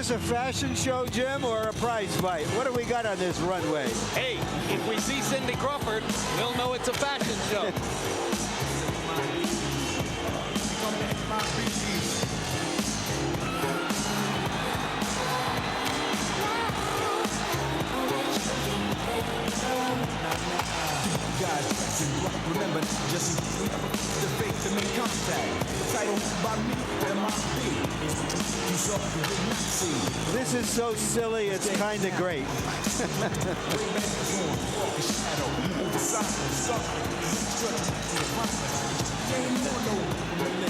this a fashion show, Jim, or a prize fight? What do we got on this runway? Hey, if we see Cindy Crawford, we'll know it's a fashion show. Remember, just the faith to make contact. Title by me, MIB. You saw, you did not see. This is so silly, it's kind of great.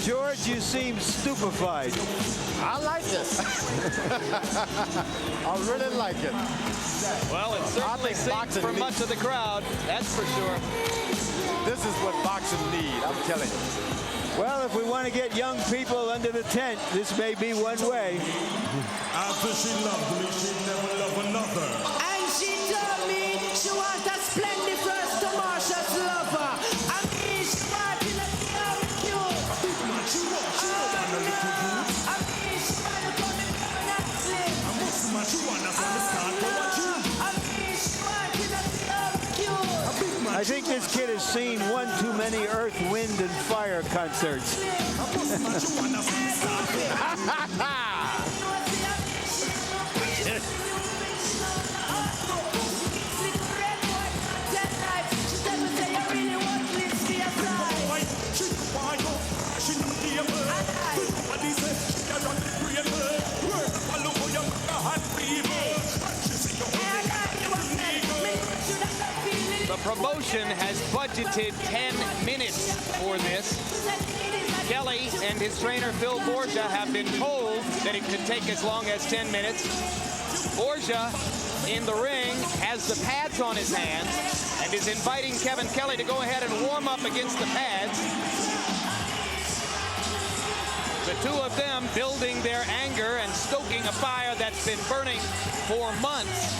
George, you seem stupefied. I like this. I really like it. Well, it certainly seems for much of the crowd, that's for sure. This is what boxing need, I'm telling you. Well, if we want to get young people under the tent, this may be one way. After she loved me, she'd never love another. And she told me she wants a splendid first to Marsha's lover. I mean, she wanted to be out cute. She wanna look good. I mean, she wanted to come and slim. She wanna understand what you. I mean, she wanted to be out cute. I think this kid has seen one too many Earth, Wind, and Fire concerts. The promotion has budgeted 10 minutes for this. Kelley and his trainer Phil Borgia have been told that it could take as long as 10 minutes. Borgia in the ring has the pads on his hands and is inviting Kevin Kelley to go ahead and warm up against the pads. The two of them building their anger and stoking a fire that's been burning for months,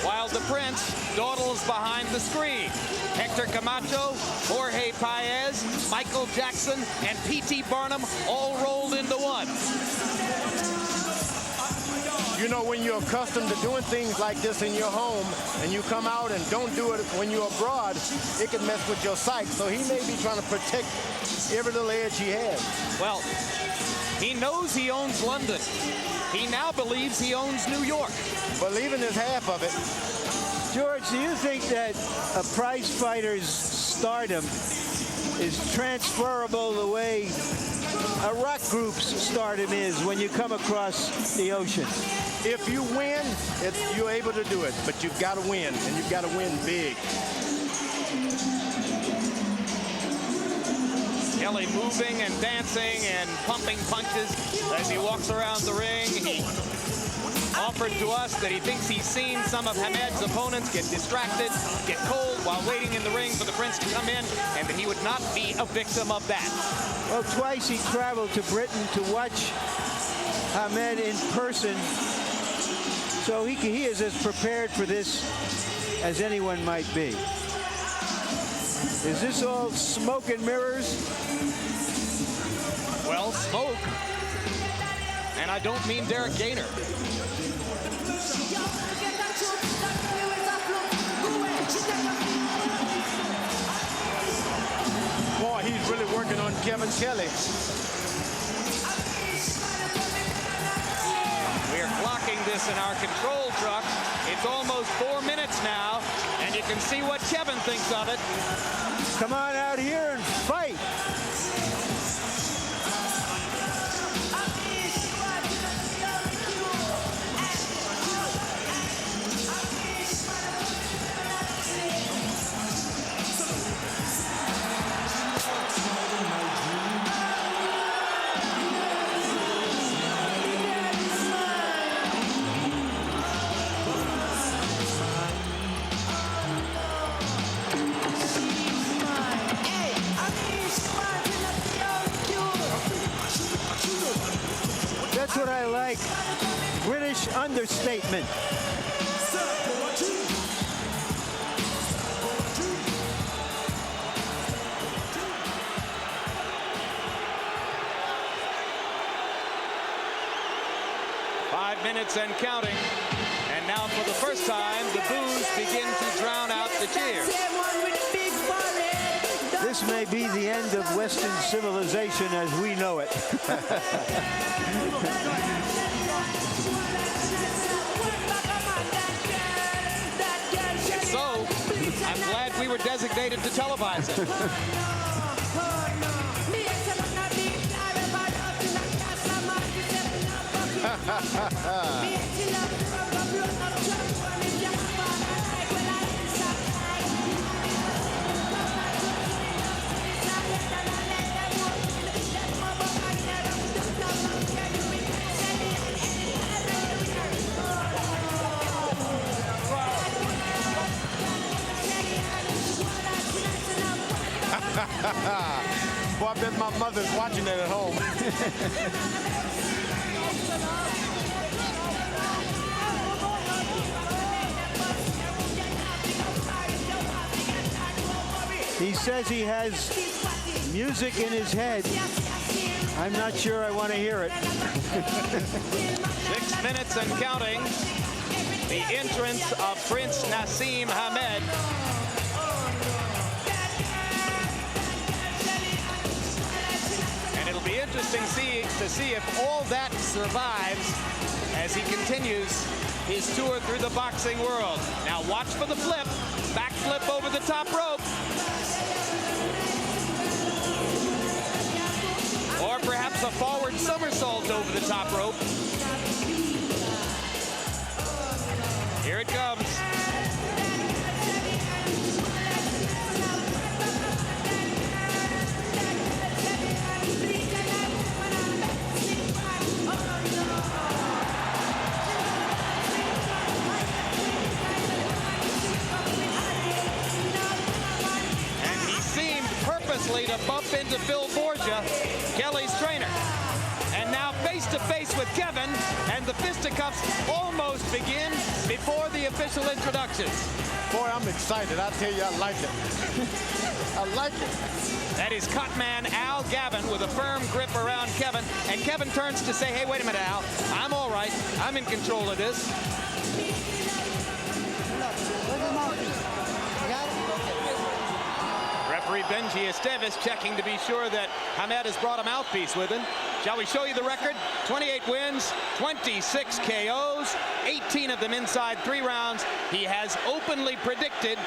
while the Prince dawdles behind the screen. Hector Camacho, Jorge Paez, Michael Jackson, and P.T. Barnum all rolled into one. You know, when you're accustomed to doing things like this in your home and you come out and don't do it when you're abroad, it can mess with your psyche. So he may be trying to protect every little edge he has. Well, he knows he owns London. He now believes he owns New York. Believing is half of it. George, do you think that a prize fighter's stardom is transferable the way a rock group's stardom is when you come across the ocean? If you win, you're able to do it, but you've got to win, and you've got to win big. Kelley moving and dancing and pumping punches as he walks around the ring. He offered to us that he thinks he's seen some of Hamed's opponents get distracted, get cold while waiting in the ring for the Prince to come in, and that he would not be a victim of that. Well, twice he traveled to Britain to watch Hamed in person, so he is as prepared for this as anyone might be. Is this all smoke and mirrors? Well, smoke. And I don't mean Derek Gainer. Boy, he's really working on Kevin Kelley. We are clocking this in our control truck. It's almost 4 minutes now, and you can see what Kevin thinks of it. Come on out here and fight. That's what I like. British understatement. minutes and counting. And now for the first time, the boos begin to drown out the cheers. This may be the end of Western civilization as we know it. So, I'm glad we were designated to televise it. Boy, I bet my mother's watching it at home. He says he has music in his head. I'm not sure I want to hear it. 6 minutes and counting. The entrance of Prince Naseem Hamed. And it'll be interesting to see if all that survives as he continues his tour through the boxing world. Now watch for the flip. Back flip over the top rope. Or perhaps a forward somersault over the top rope. Here it comes. To bump into Phil Borgia, Kelley's trainer. And now face-to-face with Kevin, and the fisticuffs almost begin before the official introductions. Boy, I'm excited. I tell you, I like it. I like it. That is cutman Al Gavin with a firm grip around Kevin. And Kevin turns to say, hey, wait a minute, Al. I'm all right. I'm in control of this. Referee Benji Esteves checking to be sure that Hamed has brought a mouthpiece with him. Shall we show you the record? 28 wins, 26 KOs, 18 of them inside 3 rounds. He has openly predicted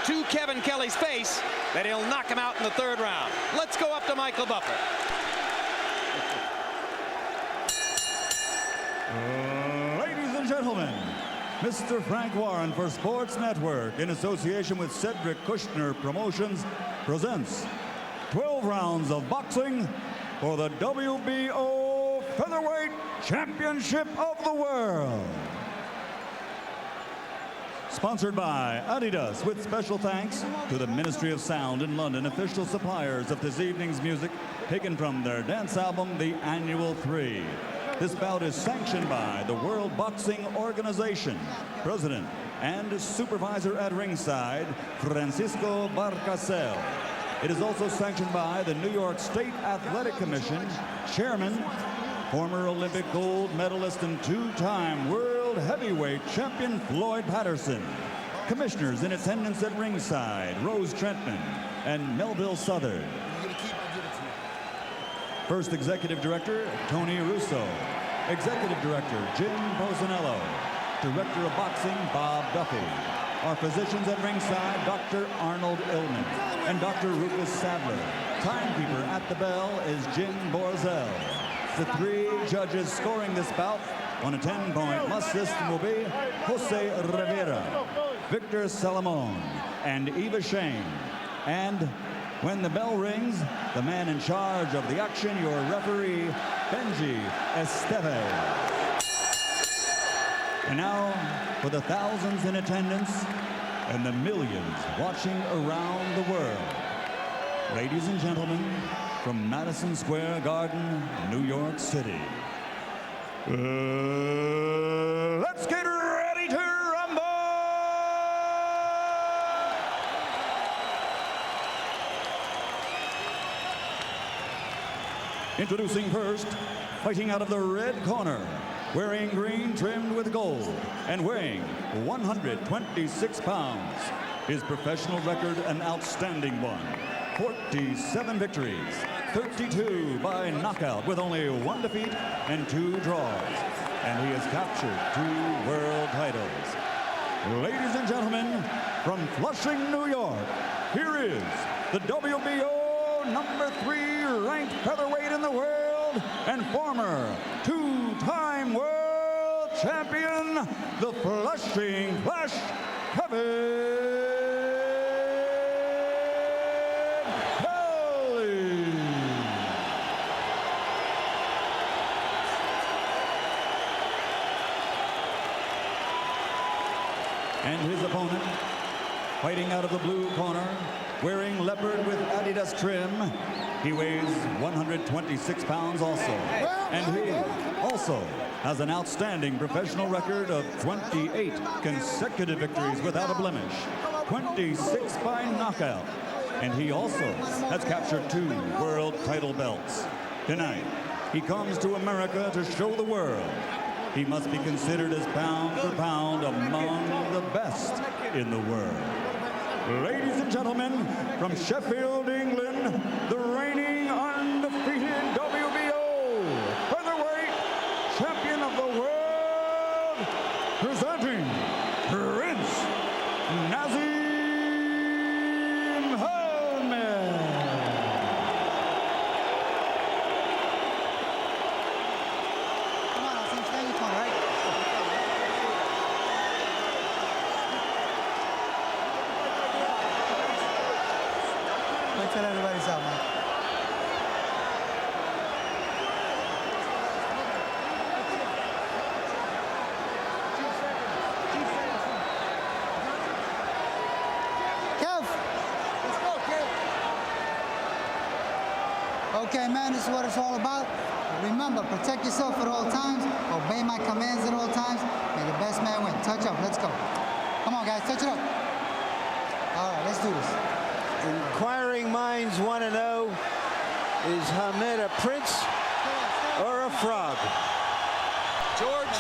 to Kevin Kelley's face that he'll knock him out in the 3rd round. Let's go up to Michael Buffer. Ladies and gentlemen, Mr. Frank Warren for Sports Network, in association with Cedric Kushner Promotions, presents 12 rounds of boxing for the WBO Featherweight Championship of the World. Sponsored by Adidas, with special thanks to the Ministry of Sound in London, official suppliers of this evening's music, taken from their dance album, The Annual 3. This bout is sanctioned by the World Boxing Organization, President and Supervisor at ringside, Francisco Barcasel. It is also sanctioned by the New York State Athletic Commission, Chairman, former Olympic gold medalist and 2-time World Heavyweight Champion Floyd Patterson. Commissioners in attendance at ringside, Rose Trentman and Melville Southern. First Executive Director, Tony Russo. Executive Director, Jim Posanello. Director of Boxing, Bob Duffy. Our physicians at ringside, Dr. Arnold Illman and Dr. Rufus Sadler. Timekeeper at the bell is Jim Borzel. The 3 judges scoring this bout on a 10-point must system will be Jose Rivera, Victor Salamone, and Eva Shane. And when the bell rings, the man in charge of the action, your referee, Benji Esteves. And now, for the thousands in attendance and the millions watching around the world, ladies and gentlemen, from Madison Square Garden, New York City, let's get ready to rumble! Introducing first, fighting out of the red corner, wearing green trimmed with gold and weighing 126 pounds. His professional record an outstanding one. 47 victories, 32 by knockout with only 1 defeat and 2 draws. And he has captured 2 world titles. Ladies and gentlemen, from Flushing, New York, here is the WBO number 3 ranked featherweight in the world and former 2-time world champion, the Flushing Flash, Kelley. And his opponent, fighting out of the blue corner, wearing leopard with Adidas trim. He weighs 126 pounds also. And he also has an outstanding professional record of 28 consecutive victories without a blemish, 26 by knockout. And he also has captured 2 world title belts. Tonight, he comes to America to show the world he must be considered as pound for pound among the best in the world. Ladies and gentlemen, from Sheffield, England, the reigning undefeated WBO Featherweight Champion of the World, presenting Prince Naseem. Tell everybody's out, man. Kev! Let's go, Kev! Okay, man, this is what it's all about. Remember, protect yourself at all times. Obey my commands at all times. May the best man win. Touch up. Let's go. Come on, guys. Touch it up. All right, let's do this. Inquiring minds want to know, is Hamed a prince or a frog? George,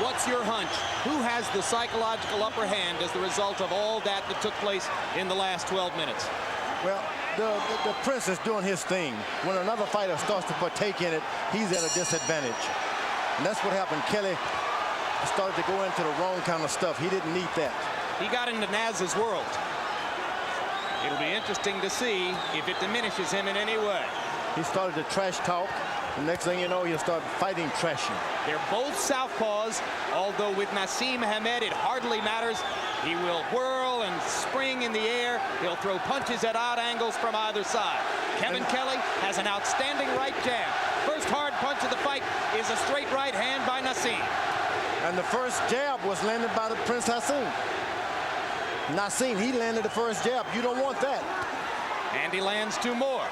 what's your hunch? Who has the psychological upper hand as the result of all that took place in the last 12 minutes? Well, the prince is doing his thing. When another fighter starts to partake in it, he's at a disadvantage. And that's what happened. Kelley started to go into the wrong kind of stuff. He didn't need that. He got into Naz's world. It'll be interesting to see if it diminishes him in any way. He started to trash talk. The next thing you know, he'll start fighting trashing. They're both southpaws, although with Naseem Hamed, it hardly matters. He will whirl and spring in the air. He'll throw punches at odd angles from either side. Kevin Kelley has an outstanding right jab. First hard punch of the fight is a straight right hand by Naseem. And the first jab was landed by the Prince Naseem. Naseem, he landed the first jab. You don't want that. And he lands 2 more.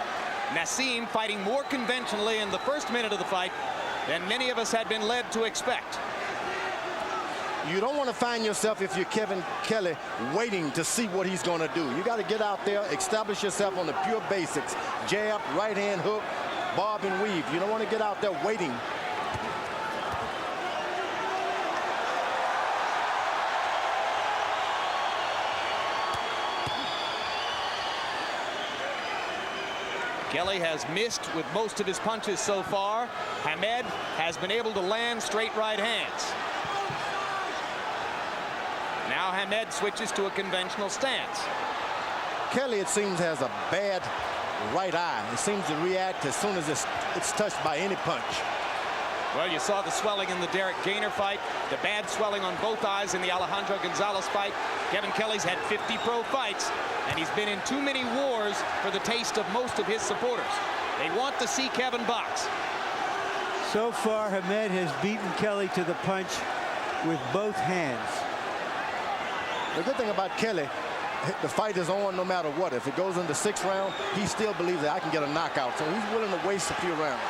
Naseem fighting more conventionally in the first minute of the fight than many of us had been led to expect. You don't want to find yourself, if you're Kevin Kelley, waiting to see what he's going to do. You got to get out there, establish yourself on the pure basics. Jab, right hand hook, bob and weave. You don't want to get out there waiting. Kelley has missed with most of his punches so far. Hamed has been able to land straight right hands. Now Hamed switches to a conventional stance. Kelley, it seems, has a bad right eye. It seems to react as soon as it's touched by any punch. Well, you saw the swelling in the Derek Gainer fight, the bad swelling on both eyes in the Alejandro Gonzalez fight. Kevin Kelley's had 50 pro fights, and he's been in too many wars for the taste of most of his supporters. They want to see Kevin box. So far, Hamed has beaten Kelley to the punch with both hands. The good thing about Kelley, the fight is on no matter what. If it goes into 6th round, he still believes that I can get a knockout, so he's willing to waste a few rounds.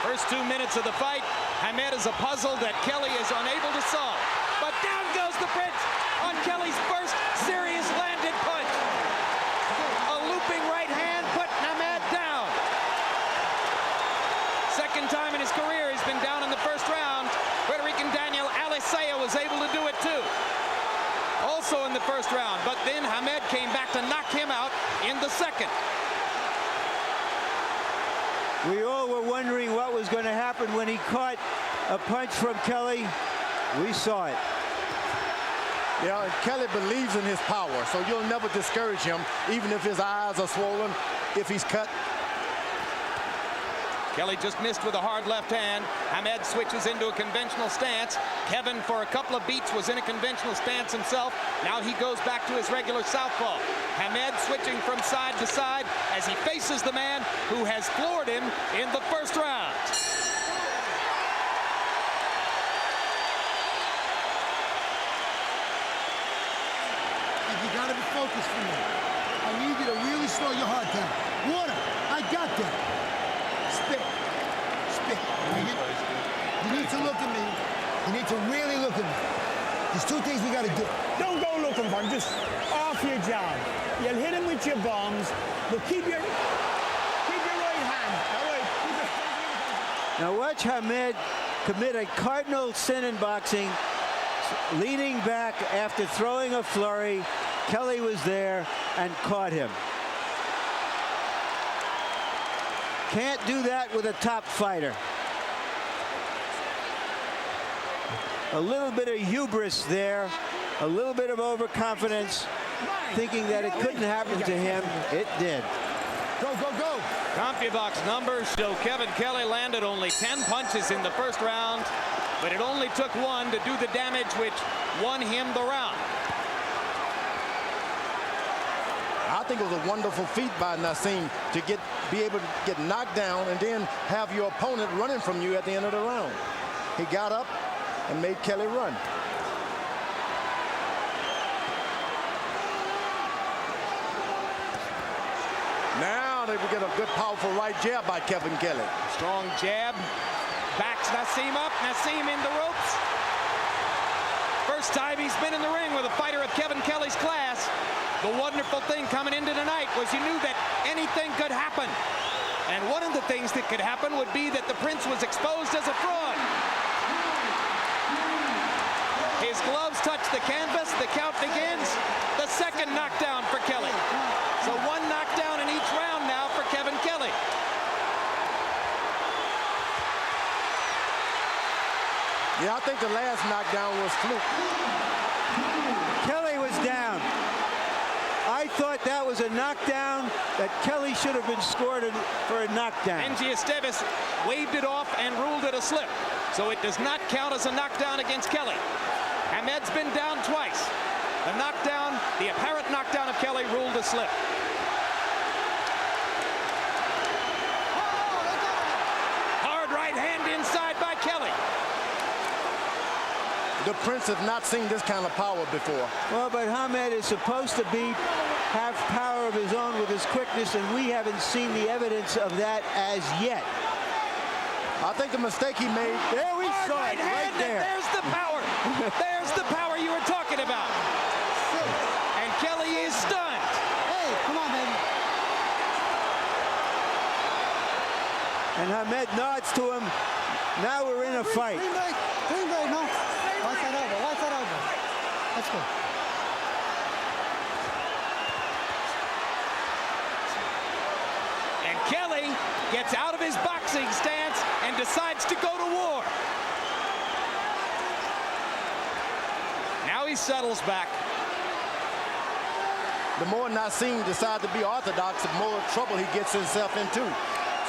First 2 minutes of the fight, Hamed is a puzzle that Kelley is unable to solve. But down goes the Prince on Kelley's first serious landed punch. A looping right hand put Hamed down. Second time in his career he's been down in the first round. was able to do it too. Also in the first round, but then Hamed came back to knock him out in the second. We all were wondering what was going to happen when he caught a punch from Kelley. We saw it. Yeah, and Kelley believes in his power, so you'll never discourage him, even if his eyes are swollen, if he's cut. Kelley just missed with a hard left hand. Hamed switches into a conventional stance. Kevin, for a couple of beats, was in a conventional stance himself. Now he goes back to his regular southpaw. Hamed switching from side to side as he faces the man who has floored him in the first round. You gotta be focused for me. I need you to really slow your heart down. Water, I got that. Spit. Spit. You need to look at me. You need to really look at me. There's two things we gotta do. Don't go looking for him. Just off your job. You'll hit him with your bombs, but keep your right hand. All right. Now watch Hamed commit a cardinal sin in boxing, leaning back after throwing a flurry. Kelley was there and caught him. Can't do that with a top fighter. A little bit of hubris there, a little bit of overconfidence, thinking that it couldn't happen to him. It did. Go, go, go. CompuBox numbers show Kevin Kelley landed only 10 punches in the first round, but it only took one to do the damage which won him the round. I think it was a wonderful feat by Naseem to be able to get knocked down and then have your opponent running from you at the end of the round. He got up and made Kelley run. Now they will get a good, powerful right jab by Kevin Kelley. Strong jab. Backs Naseem up. Naseem in the ropes. First time he's been in the ring with a fighter of Kevin Kelley's class. The wonderful thing coming into tonight was you knew that anything could happen. And one of the things that could happen would be that the Prince was exposed as a fraud. His gloves touch the canvas. The count begins. The second knockdown for Kelley. So one knockdown in each round now for Kevin Kelley. Yeah, I think the last knockdown was fluke. Kelley was down. I thought that was a knockdown that Kelley should have been scored for a knockdown. Angie Esteves waved it off and ruled it a slip. So it does not count as a knockdown against Kelley. Hamed's been down twice. The knockdown, the apparent knockdown of Kelley ruled a slip. Hard right hand inside by Kelley. The Prince has not seen this kind of power before. Well, but Hamed is supposed to have power of his own with his quickness, and we haven't seen the evidence of that as yet. I think the mistake he made. There we saw it, right there. There's the power. There's the power you were talking about. And Kelley is stunned. Hey, come on, baby. And Hamed nods to him. Now we're in a fight. Clean break, no. Watch that over, watch that over. Let's go. And Kelley gets out of his boxing stance and decides to go to war. Now he settles back. The more Naseem decides to be orthodox, the more trouble he gets himself into.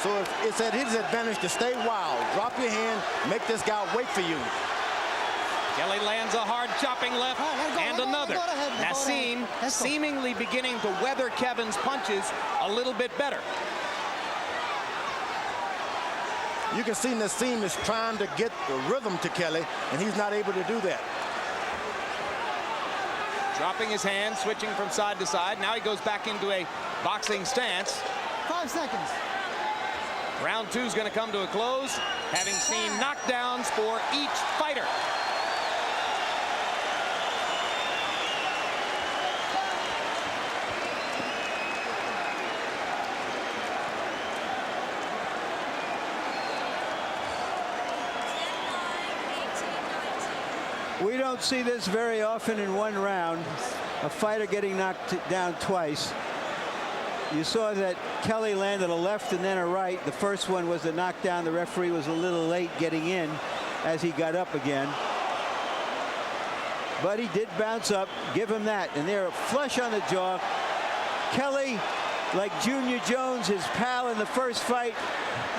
So it's at his advantage to stay wild. Drop your hand, make this guy wait for you. Kelley lands a hard chopping left and another. Naseem seemingly beginning to weather Kevin's punches a little bit better. You can see Naseem is trying to get the rhythm to Kelley, and he's not able to do that. Dropping his hand, switching from side to side. Now he goes back into a boxing stance. 5 seconds. Round two is going to come to a close, having seen knockdowns for each fighter. We don't see this very often in one round. A fighter getting knocked down twice. You saw that Kelley landed a left and then a right. The first one was a knockdown. The referee was a little late getting in as he got up again. But he did bounce up. Give him that. And they're flush on the jaw. Kelley, like Junior Jones, his pal in the first fight,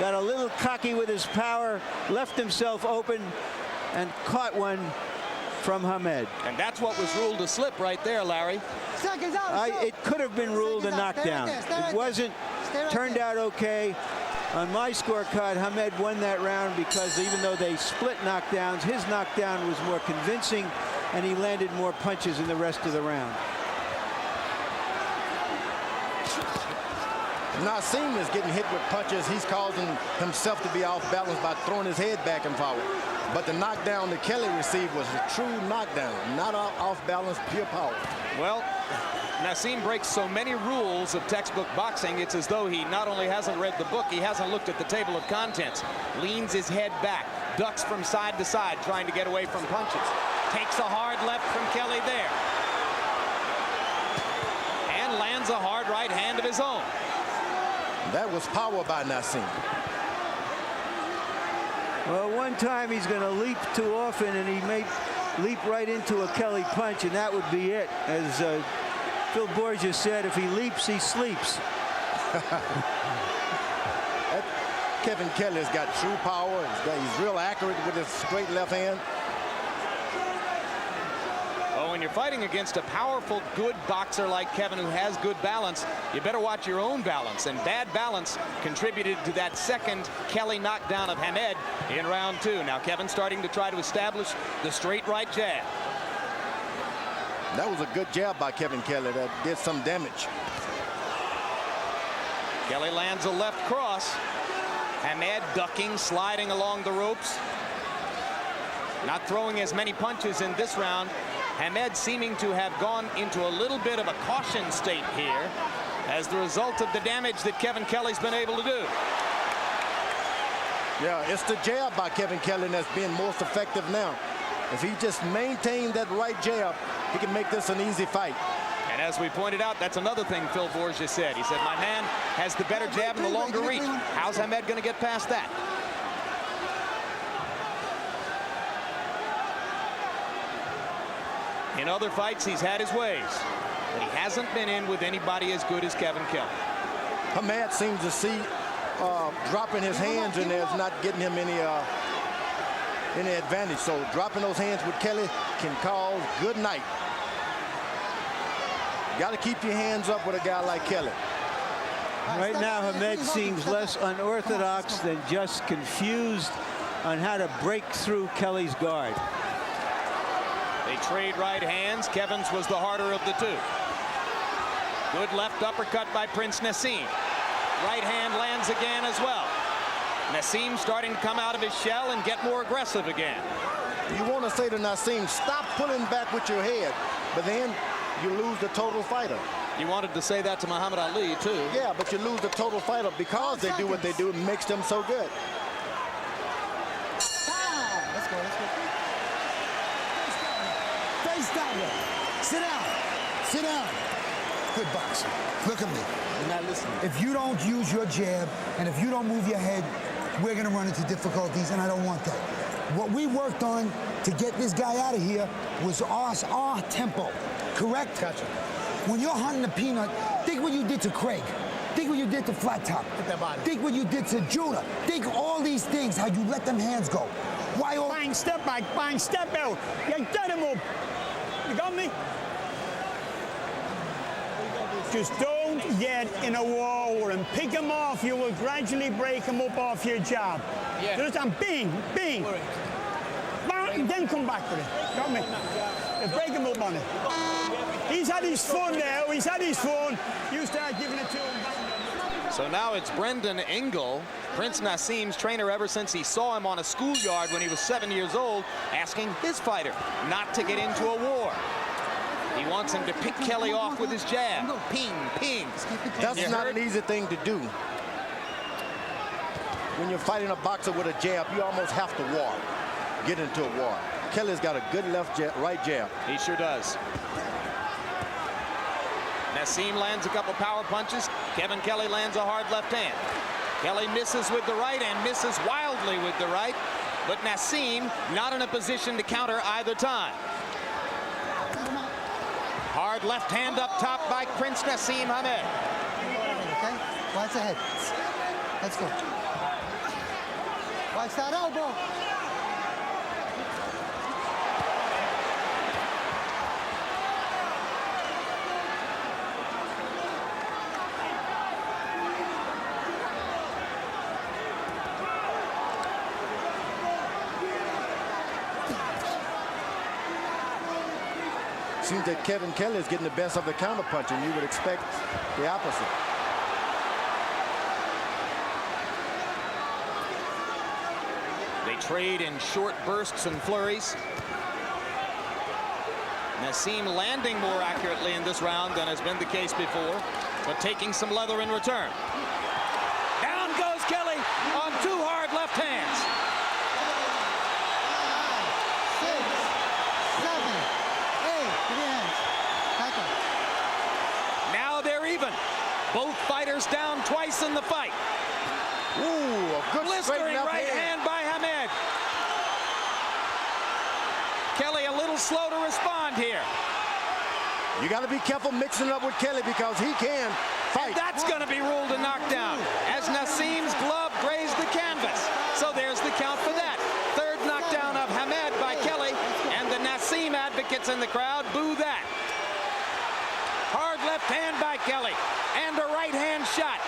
got a little cocky with his power, left himself open, and caught one from Hamed. And that's what was ruled a slip right there, Larry. Seconds out. It could have been ruled a knockdown. It wasn't. Turned out okay. On my scorecard, Hamed won that round because even though they split knockdowns, his knockdown was more convincing, and he landed more punches in the rest of the round. Naseem is getting hit with punches. He's causing himself to be off balance by throwing his head back and forward. But the knockdown that Kelley received was a true knockdown, not off balance, pure power. Well, Naseem breaks so many rules of textbook boxing, it's as though he not only hasn't read the book, he hasn't looked at the table of contents. Leans his head back, ducks from side to side, trying to get away from punches. Takes a hard left from Kelley there. And lands a hard right hand of his own. That was power by Naseem. Well, one time he's going to leap too often, and he may leap right into a Kelley punch, and that would be it. As Phil Borgia said, if he leaps, he sleeps. Kevin Kelley's got true power. He's real accurate with his straight left hand. Oh, when you're fighting against a powerful, good boxer like Kevin who has good balance, you better watch your own balance. And bad balance contributed to that second Kelley knockdown of Hamed in round 2. Now Kevin starting to try to establish the straight right jab. That was a good jab by Kevin Kelley that did some damage. Kelley lands a left cross. Hamed ducking, sliding along the ropes. Not throwing as many punches in this round. Hamed seeming to have gone into a little bit of a caution state here as the result of the damage that Kevin Kelley's been able to do. Yeah, it's the jab by Kevin Kelley that's being most effective now. If he just maintained that right jab, he can make this an easy fight. And as we pointed out, that's another thing Phil Borgia said. He said, my man has the better jab and the longer reach. How's Hamed going to get past that? In other fights, he's had his ways, but he hasn't been in with anybody as good as Kevin Kelley. Hamed seems to see dropping his hands, and there's not getting him any advantage. So dropping those hands with Kelley can cause good night. Got to keep your hands up with a guy like Kelley. Right now, Hamed seems less unorthodox than just confused on how to break through Kelley's guard. They trade right hands. Kevin's was the harder of the two. Good left uppercut by Prince Naseem. Right hand lands again as well. Naseem starting to come out of his shell and get more aggressive again. You want to say to Naseem, stop pulling back with your head, but then you lose the total fighter. You wanted to say that to Muhammad Ali, too. Yeah, but you lose the total fighter because they do what they do. It makes them so good. Let's go. Face that way. Sit down. Sit down. Good boxing. Look at me. You're not listening. If you don't use your jab and if you don't move your head, we're going to run into difficulties, and I don't want that. What we worked on to get this guy out of here was our tempo. Correct? Gotcha. When you're hunting a peanut, think what you did to Craig. Think what you did to Flat Top. Hit that body. Think what you did to Judah. Think all these things, how you let them hands go. Why all... Bang, step back, bang, step out. You get him up. You got me? Just don't get in a war with him. Pick him off. You will gradually break him up off your jab. Yeah. Just and bing, bing. Bang, then come back with it. Got me? You break him up on it. He's had his fun now. He's had his fun. You start giving it to him. So now it's Brendan Engel, Prince Naseem's trainer ever since he saw him on a schoolyard when he was 7 years old, asking his fighter not to get into a war. He wants him to pick Kelley off with his jab. Ping, ping. That's not an easy thing to do. When you're fighting a boxer with a jab, you almost have to war. Get into a war. Kelley's got a good right jab. He sure does. Naseem lands a couple power punches. Kevin Kelley lands a hard left hand. Kelley misses with the right and misses wildly with the right. But Naseem not in a position to counter either time. Hard left hand up top by Prince Naseem Hamed. Okay, watch the head. Let's go. Watch that elbow. Seems that Kevin Kelley is getting the best of the counter punch, and you would expect the opposite. They trade in short bursts and flurries. Naseem landing more accurately in this round than has been the case before, but taking some leather in return. Down goes Kelley on two hard left hands. 6, 7, 8. Give me your hands. Back up. Now they're even. Both fighters down twice in the fight. Ooh, a good Blistering straighten up right hand by Hamed. Kelley a little slow to respond here. You got to be careful mixing up with Kelley because he can fight. And that's going to be ruled a knockdown as Naseem's glove grazed the canvas. So there's the count for that. Third knockdown of Hamed by Kelley, and the Naseem advocates in the crowd boo that. Hard left hand by Kelley and a right hand shot.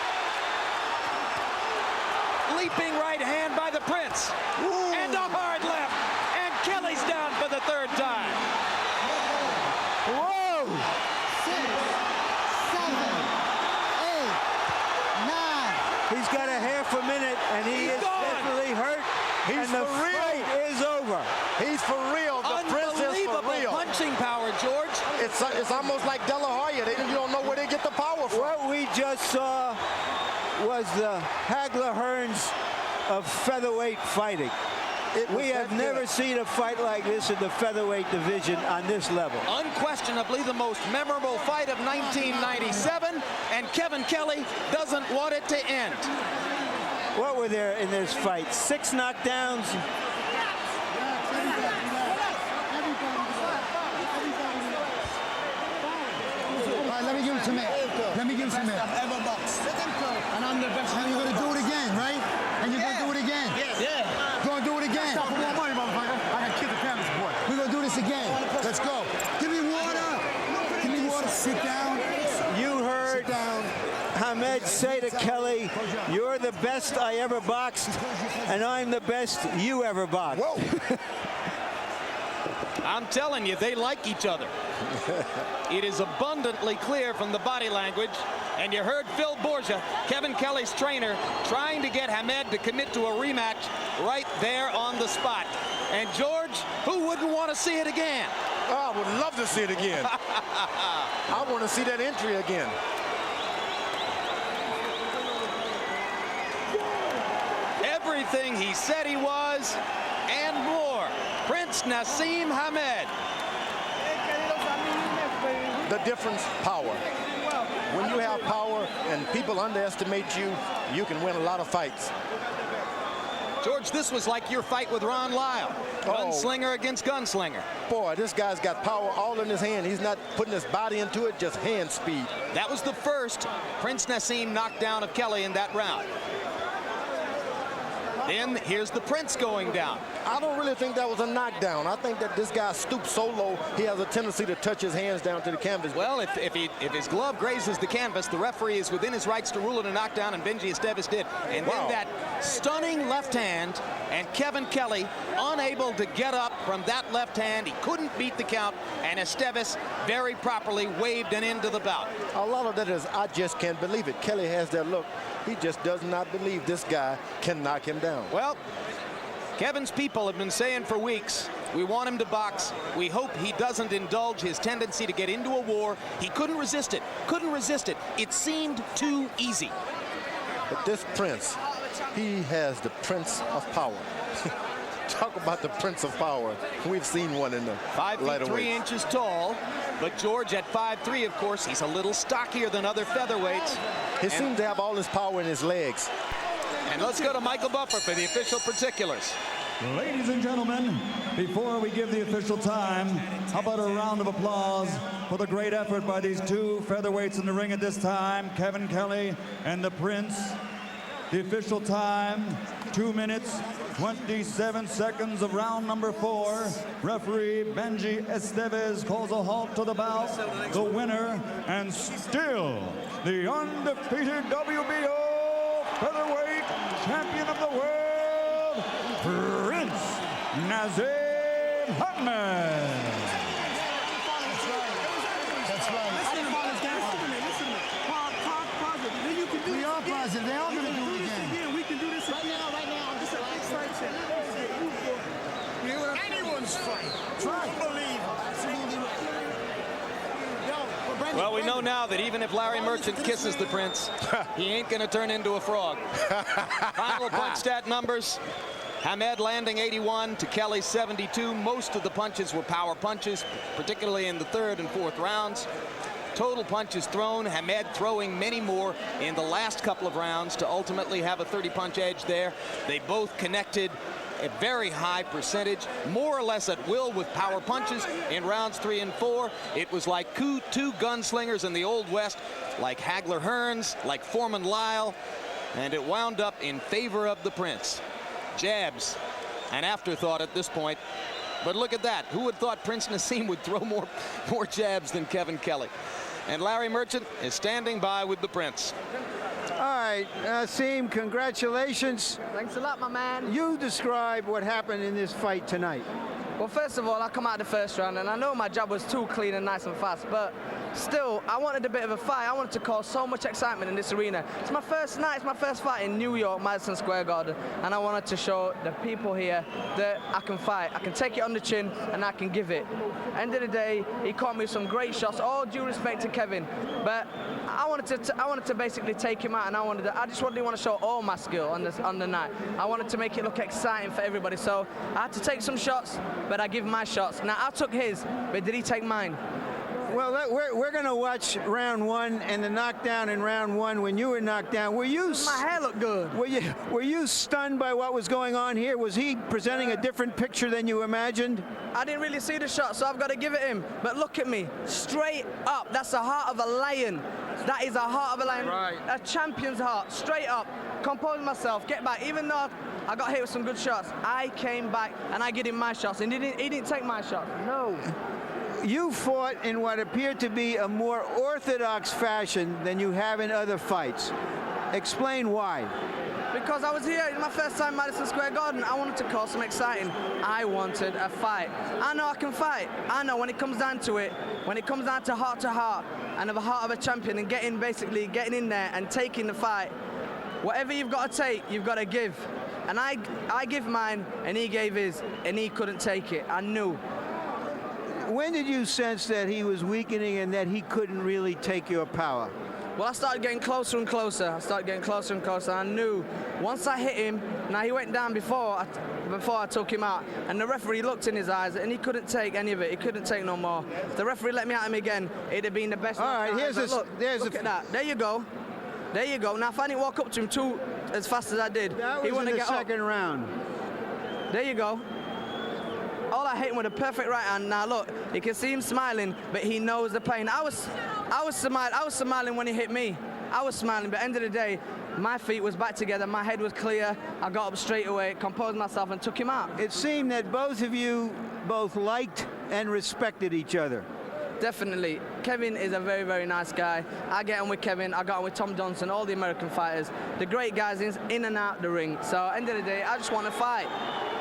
Leaping right hand by the Prince. Ooh. And a hard left. And Kelley's down for the third time. Whoa! 6, 7, 8, 9. He's got a half a minute, and he is definitely hurt. He's and the for real. fight is over. He's for real. The Prince is for real. Punching power, George. It's almost like De La Hoya. You don't know where they get the power from. What we just saw was the Hagler Hearns of featherweight fighting. We have never seen a fight like this in the featherweight division on this level. Unquestionably the most memorable fight of 1997, and Kevin Kelley doesn't want it to end. What were there in this fight? 6 knockdowns. Let me give it to me. Let me give it to me. And I'm the best. And you're going to do it again, right? And you're going to do it again. Yeah. You're going to do it again. Stop for more money, motherfucker. I got to kill the canvas, boy. We're going to do this again. Let's go. Give me water. Give me water. Sit down. You heard Hamed say to Kelley, "You're the best I ever boxed, and I'm the best you ever boxed." Whoa. I'm telling you, they like each other. It is abundantly clear from the body language. And you heard Phil Borgia, Kevin Kelley's trainer, trying to get Hamed to commit to a rematch right there on the spot. And George, who wouldn't want to see it again? Oh, I would love to see it again. I want to see that entry again. Everything he said he was and more. Prince Naseem Hamed. The difference, power. When you have power and people underestimate you, you can win a lot of fights. George, this was like your fight with Ron Lyle. Gunslinger against gunslinger. Boy, this guy's got power all in his hand. He's not putting his body into it, just hand speed. That was the first Prince Naseem knockdown of Kelley in that round. Then here's the Prince going down. I don't really think that was a knockdown. I think that this guy stooped so low, he has a tendency to touch his hands down to the canvas. Well, if his glove grazes the canvas, the referee is within his rights to rule it a knockdown, and Benji Esteves did. And then that stunning left hand, and Kevin Kelley unable to get up from that left hand. He couldn't beat the count, and Esteves very properly waved an end to the bout. A lot of that is, I just can't believe it. Kelley has that look. He just does not believe this guy can knock him down. Well, Kevin's people have been saying for weeks, we want him to box. We hope he doesn't indulge his tendency to get into a war. He couldn't resist it. Couldn't resist it. It seemed too easy. But this Prince, he has the Prince of power. Talk about the Prince of Power. We've seen one in the 5 feet 3 lightweights. inches tall. But George at 5'3", of course, he's a little stockier than other featherweights. He seems to have all his power in his legs. And let's go to Michael Buffer for the official particulars. Ladies and gentlemen, before we give the official time, how about a round of applause for the great effort by these two featherweights in the ring at this time, Kevin Kelley and the Prince. The official time, 2 minutes, 27 seconds of round number 4. Referee Benji Estevez calls a halt to the bout. The winner, and still the undefeated WBO Featherweight Champion of the World, Prince Naseem Ahmed. That's right. We are positive. They are going to do it again. We can do this right now. This is anyone's fight. Try. Well, we know now that even if Larry Merchant kisses the Prince, he ain't going to turn into a frog. Final punch stat numbers. Hamed landing 81 to Kelley 72. Most of the punches were power punches, particularly in the 3rd and 4th rounds. Total punches thrown, Hamed throwing many more in the last couple of rounds to ultimately have a 30-punch edge there. They both connected a very high percentage, more or less at will with power punches in rounds 3 and 4. It was like two gunslingers in the Old West, like Hagler Hearns, like Foreman Lyle, and it wound up in favor of the Prince. Jabs, an afterthought at this point. But look at that. Who would thought Prince Naseem would throw more jabs than Kevin Kelley? And Larry Merchant is standing by with the Prince. All right, Naseem, congratulations. Thanks a lot, my man. You describe what happened in this fight tonight. Well, first of all, I come out the first round, and I know my jab was too clean and nice and fast, but still, I wanted a bit of a fight. I wanted to cause so much excitement in this arena. It's my first night, it's my first fight in New York, Madison Square Garden, and I wanted to show the people here that I can fight. I can take it on the chin, and I can give it. End of the day, he caught me some great shots, all due respect to Kevin, but I wanted to basically take him out, and I just really want to show all my skill on the night. I wanted to make it look exciting for everybody, so I had to take some shots, but I give my shots. Now, I took his, but did he take mine? Well, we're going to watch round 1 and the knockdown in round 1 when you were knocked down. Were you? My hair looked good. Were you stunned by what was going on here? Was he presenting a different picture than you imagined? I didn't really see the shot, so I've got to give it him. But look at me, straight up. That's the heart of a lion. That is a heart of a lion. Right. A champion's heart, straight up. Compose myself, get back. Even though I got hit with some good shots, I came back and I gave him my shots. And he didn't take my shots. No. You fought in what appeared to be a more orthodox fashion than you have in other fights. Explain why. Because I was here, it's my first time in Madison Square Garden. I wanted to cause some exciting. I wanted a fight. I know I can fight. I know when it comes down to it, when it comes down to heart and of the heart of a champion and getting in there and taking the fight, whatever you've got to take, you've got to give. And I give mine, and he gave his, and he couldn't take it. I knew. When did you sense that he was weakening and that he couldn't really take your power? Well, I started getting closer and closer. I knew once I hit him, now he went down before I took him out, and the referee looked in his eyes, and he couldn't take any of it. He couldn't take no more. If the referee let me at him again, it'd have been the best. All right, look at that. There you go. There you go. Now, if I didn't walk up to him as fast as I did, that he was wouldn't in the get up. second round. There you go. All I hit him with a perfect right hand. Now look, you can see him smiling, but he knows the pain. I was smiling when he hit me. I was smiling, but at the end of the day, my feet was back together, my head was clear. I got up straight away, composed myself, and took him out. It seemed that both of you liked and respected each other. Definitely. Kevin is a very, very nice guy. I get on with Kevin, I got on with Tom Johnson, all the American fighters, the great guys in and out the ring. So at the end of the day, I just want to fight.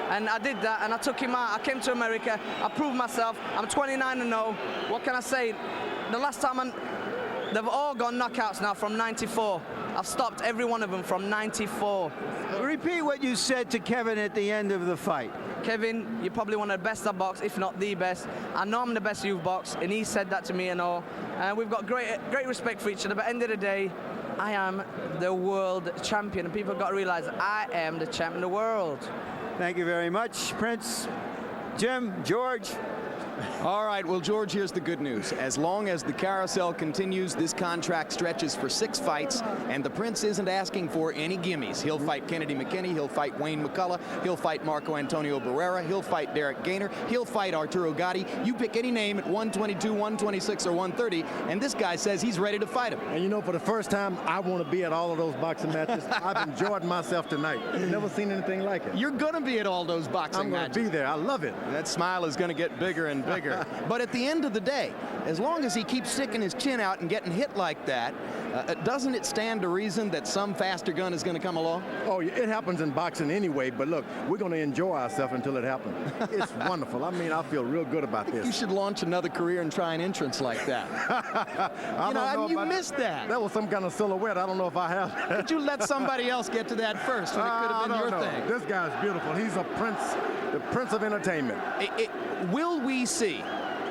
And I did that, and I took him out. I came to America, I proved myself. I'm 29-0. What can I say? The last time they've all gone knockouts now from 94. I've stopped every one of them from 94. Repeat what you said to Kevin at the end of the fight. Kevin, you're probably one of the best I've boxed, if not the best. I know I'm the best you've boxed, and he said that to me and all. And we've got great respect for each other, but at the end of the day, I am the world champion, and people have got to realize I am the champion of the world. Thank you very much, Prince. Jim, George. All right, well, George, here's the good news. As long as the carousel continues, this contract stretches for 6 fights, and the Prince isn't asking for any gimmies. He'll fight Kennedy McKinney, he'll fight Wayne McCullough, he'll fight Marco Antonio Barrera, he'll fight Derek Gainer, he'll fight Arturo Gatti. You pick any name at 122, 126, or 130, and this guy says he's ready to fight him. And you know, for the first time, I want to be at all of those boxing matches. I've enjoyed myself tonight. Never seen anything like it. You're going to be at all those boxing matches. I'm going to be there. I love it. That smile is going to get bigger and bigger. But at the end of the day, as long as he keeps sticking his chin out and getting hit like that, doesn't it stand to reason that some faster gun is going to come along? Oh, yeah, it happens in boxing anyway, but look, we're going to enjoy ourselves until it happens. It's wonderful. I mean, I feel real good about this. You should launch another career and try an entrance like that. You missed that. That was some kind of silhouette. I don't know if I have. Could you let somebody else get to that first when it could have been your thing? This guy's beautiful. He's a prince, the prince of entertainment. Will we see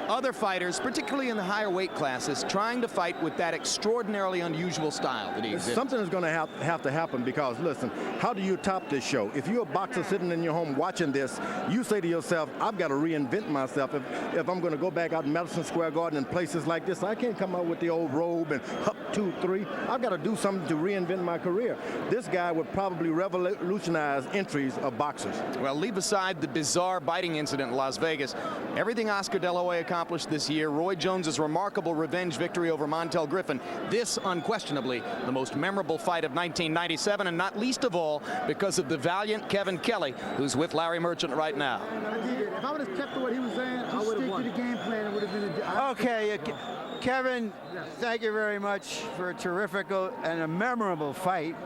other fighters, particularly in the higher weight classes, trying to fight with that extraordinarily unusual style that he exhibits? Something is going to have to happen because, listen, how do you top this show? If you're a boxer sitting in your home watching this, you say to yourself, I've got to reinvent myself. If I'm going to go back out in Madison Square Garden and places like this, I can't come out with the old robe and hup 2, 3. I've got to do something to reinvent my career. This guy would probably revolutionize entries of boxers. Well, leave aside the bizarre biting incident in Las Vegas. Everything Oscar De La Hoya accomplished this year, Roy Jones's remarkable revenge victory over Montel Griffin, this unquestionably the most memorable fight of 1997, and not least of all because of the valiant Kevin Kelley, who's with Larry Merchant right now. If I would have kept to what he was saying, I would have stick to the game plan. It would have been a Okay, Kevin, thank you very much for a terrific and a memorable fight.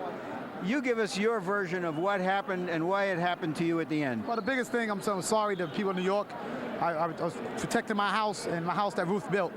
You give us your version of what happened and why it happened to you at the end. Well, the biggest thing, I'm so sorry to people in New York. I was protecting my house and my house that Ruth built.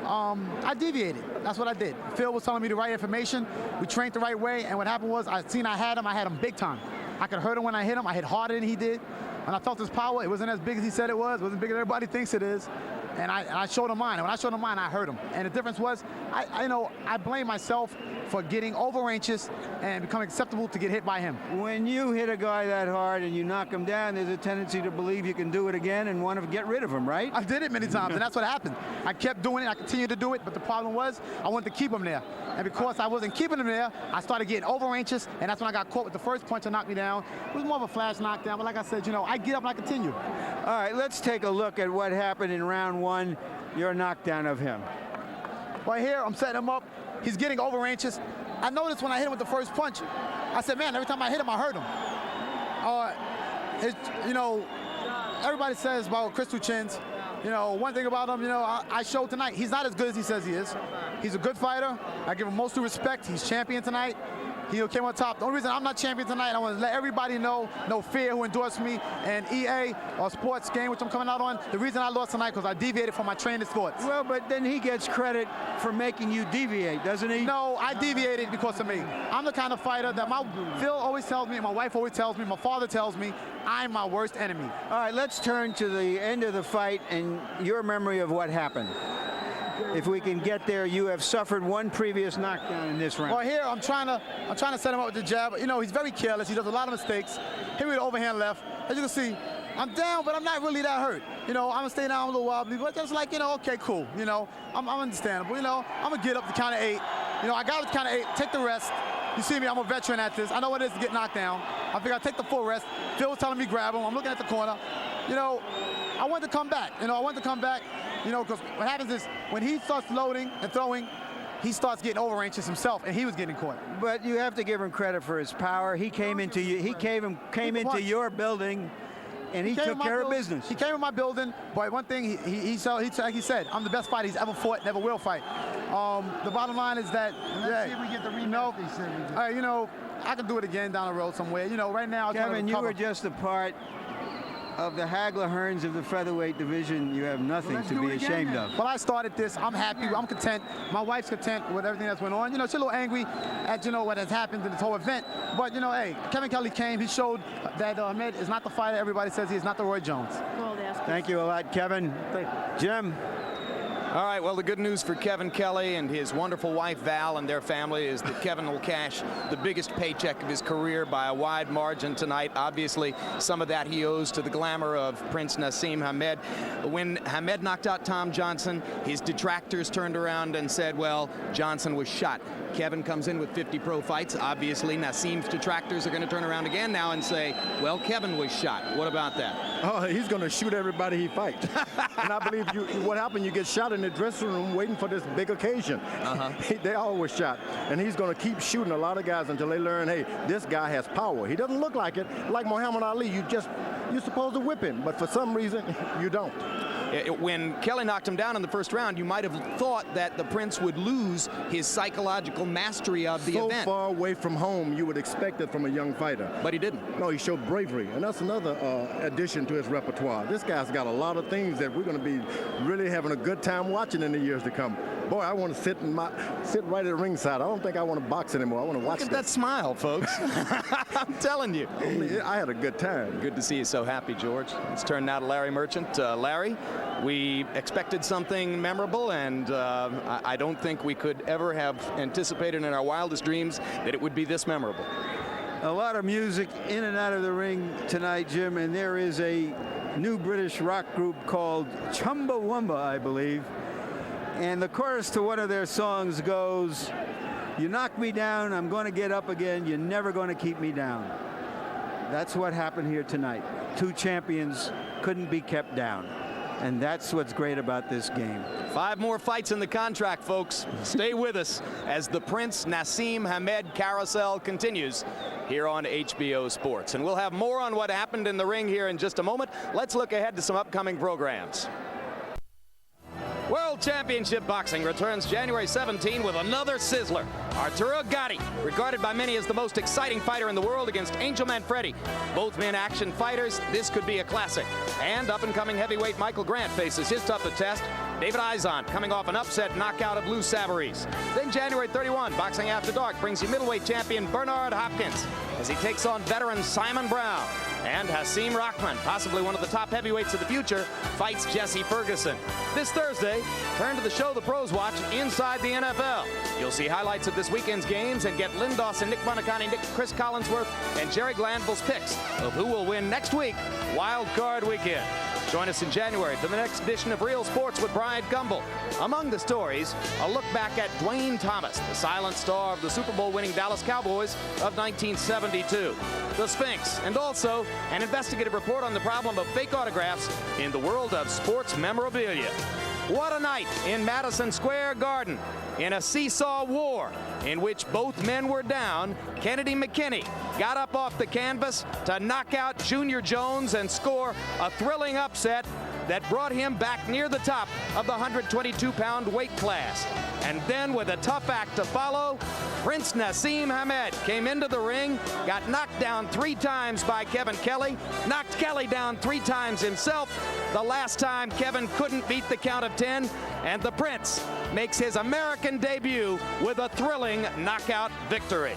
I deviated. That's what I did. Phil was telling me the right information. We trained the right way, and what happened was I had him big time. I could hurt him when I hit him. I hit harder than he did. And I felt his power. It wasn't as big as he said it was. It wasn't bigger than everybody thinks it is. And I showed him mine. And when I showed him mine, I hurt him. And the difference was, I blame myself for getting over-anxious and becoming acceptable to get hit by him. When you hit a guy that hard and you knock him down, there's a tendency to believe you can do it again and want to get rid of him, right? I did it many times, and that's what happened. I kept doing it. I continued to do it, but the problem was I wanted to keep him there. And because I wasn't keeping him there, I started getting over-anxious, and that's when I got caught with the first punch that knocked me down. It was more of a flash knockdown, but like I said, I get up and I continue. All right, let's take a look at what happened in round 1, your knockdown of him. Right here, I'm setting him up. He's getting over-anxious. I noticed when I hit him with the first punch, I said, man, every time I hit him, I hurt him. Everybody says about crystal chins. One thing about him, I showed tonight, he's not as good as he says he is. He's a good fighter. I give him most due respect. He's champion tonight. He came on top. The only reason I'm not champion tonight, I want to let everybody know, no fear, who endorsed me, and EA, or sports game, which I'm coming out on, the reason I lost tonight because I deviated from my trainer's thoughts. Well, but then he gets credit for making you deviate, doesn't he? No, I deviated because of me. I'm the kind of fighter that Phil always tells me, my wife always tells me, my father tells me, I'm my worst enemy. All right, let's turn to the end of the fight and your memory of what happened. If we can get there, you have suffered one previous knockdown in this round. Well, here I'm trying to set him up with the jab. He's very careless. He does a lot of mistakes. Here with the overhand left. As you can see, I'm down, but I'm not really that hurt. I'm gonna stay down a little wobbly, but just like, okay, cool. I'm understandable. I'm gonna get up to count of 8. I got to count of 8. Take the rest. You see me, I'm a veteran at this. I know what it is to get knocked down. I think I'll take the full rest. Phil was telling me grab him. I'm looking at the corner. I want to come back. I want to come back. Because what happens is when he starts loading and throwing, he starts getting over-anxious himself, and he was getting caught. But you have to give him credit for his power. He came into you. He came into your building, and he took care of business. He came in my building, but one thing he said, I'm the best fighter he's ever fought, never will fight. The bottom line is that, let's see if we get the rematch they said we did. I can do it again down the road somewhere. Right now, Kevin, you were just a part of the Hagler Hearns of the featherweight division. You have nothing to be ashamed of. Well, I started this. I'm happy. I'm content. My wife's content with everything that's went on. She's a little angry at, what has happened in this whole event. But, hey, Kevin Kelley came. He showed that Ahmed is not the fighter everybody says he is, not the Roy Jones. Thank you a lot, Kevin. Jim. All right, well, the good news for Kevin Kelley and his wonderful wife, Val, and their family is that Kevin will cash the biggest paycheck of his career by a wide margin tonight. Obviously, some of that he owes to the glamour of Prince Naseem Hamed. When Hamed knocked out Tom Johnson, his detractors turned around and said, well, Johnson was shot. Kevin comes in with 50 pro fights. Obviously, Naseem's detractors are going to turn around again now and say, well, Kevin was shot. What about that? Oh, he's going to shoot everybody he fights. And I believe what happened, you get shot in the dressing room waiting for this big occasion. They always shot. And he's going to keep shooting a lot of guys until they learn, hey, this guy has power. He doesn't look like it. Like Muhammad Ali, you're supposed to whip him. But for some reason, you don't. When Kelley knocked him down in the first round, you might have thought that the Prince would lose his psychological mastery of the event. So far away from home, you would expect it from a young fighter. But he didn't. No, he showed bravery, and that's another addition to his repertoire. This guy's got a lot of things that we're going to be really having a good time watching in the years to come. Boy, I want to sit right at the ringside. I don't think I want to box anymore. I want to watch Look at that smile, folks. I'm telling you. I had a good time. Good to see you so happy, George. Let's turn now to Larry Merchant. Larry, we expected something memorable, and I don't think we could ever have anticipated in our wildest dreams that it would be this memorable. A lot of music in and out of the ring tonight, Jim, and there is a new British rock group called Chumbawamba, I believe. And the chorus to one of their songs goes, you knock me down, I'm going to get up again, you're never going to keep me down. That's what happened here tonight. Two champions couldn't be kept down. And that's what's great about this game. 5 more fights in the contract, folks. Stay with us as the Prince Naseem Hamed carousel continues here on HBO Sports. And we'll have more on what happened in the ring here in just a moment. Let's look ahead to some upcoming programs. World Championship Boxing returns January 17 with another sizzler. Arturo Gatti, regarded by many as the most exciting fighter in the world, against Angel Manfredi. Both men action fighters. This could be a classic. And up-and-coming heavyweight Michael Grant faces his toughest test, David Izon, coming off an upset knockout of Lou Savarese. Then January 31, Boxing After Dark brings you middleweight champion Bernard Hopkins as he takes on veteran Simon Brown. And Hasim Rahman, possibly one of the top heavyweights of the future, fights Jesse Ferguson. This Thursday, turn to the show the pros watch inside the NFL. You'll see highlights of this weekend's games and get Lynn Dawson, Nick Buoniconti, Chris Collinsworth, and Jerry Glanville's picks of who will win next week, Wild Card Weekend. Join us in January for the next edition of Real Sports with Brian Gumbel. Among the stories, a look back at Dwayne Thomas, the silent star of the Super Bowl winning Dallas Cowboys of 1972. The Sphinx, and also an investigative report on the problem of fake autographs in the world of sports memorabilia. What a night in Madison Square Garden in a seesaw war in which both men were down. Kennedy McKinney got up off the canvas to knock out Junior Jones and score a thrilling upset that brought him back near the top of the 122-pound weight class. And then with a tough act to follow, Prince Naseem Hamed came into the ring, got knocked down 3 times by Kevin Kelley, knocked Kelley down 3 times himself. The last time Kevin couldn't beat the count of 10, and the Prince makes his American debut with a thrilling knockout victory.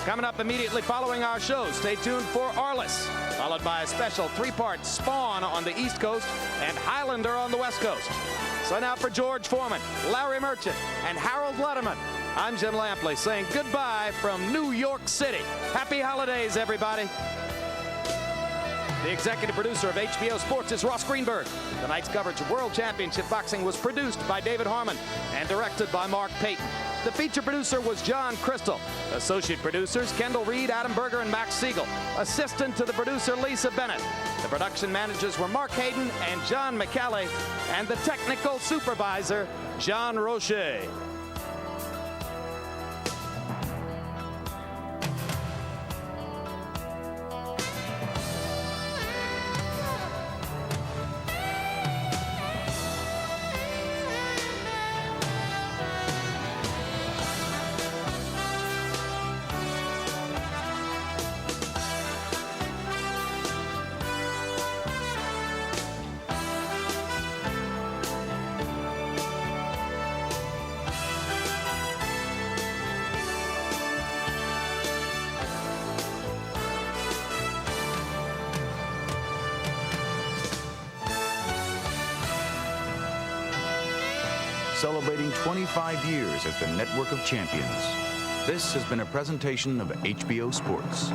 Coming up immediately following our show, stay tuned for Arliss, followed by a special 3-part Spawn on the East Coast and Highlander on the West Coast. So now for George Foreman, Larry Merchant, and Harold Letterman, I'm Jim Lampley saying goodbye from New York City. Happy holidays, everybody. The executive producer of HBO Sports is Ross Greenberg. Tonight's coverage of World Championship Boxing was produced by David Harmon and directed by Mark Payton. The feature producer was John Crystal. Associate producers Kendall Reed, Adam Berger, and Max Siegel. Assistant to the producer Lisa Bennett. The production managers were Mark Hayden and John McCallie, and the technical supervisor John Roche. celebrating 25 years as the network of champions. This has been a presentation of HBO Sports.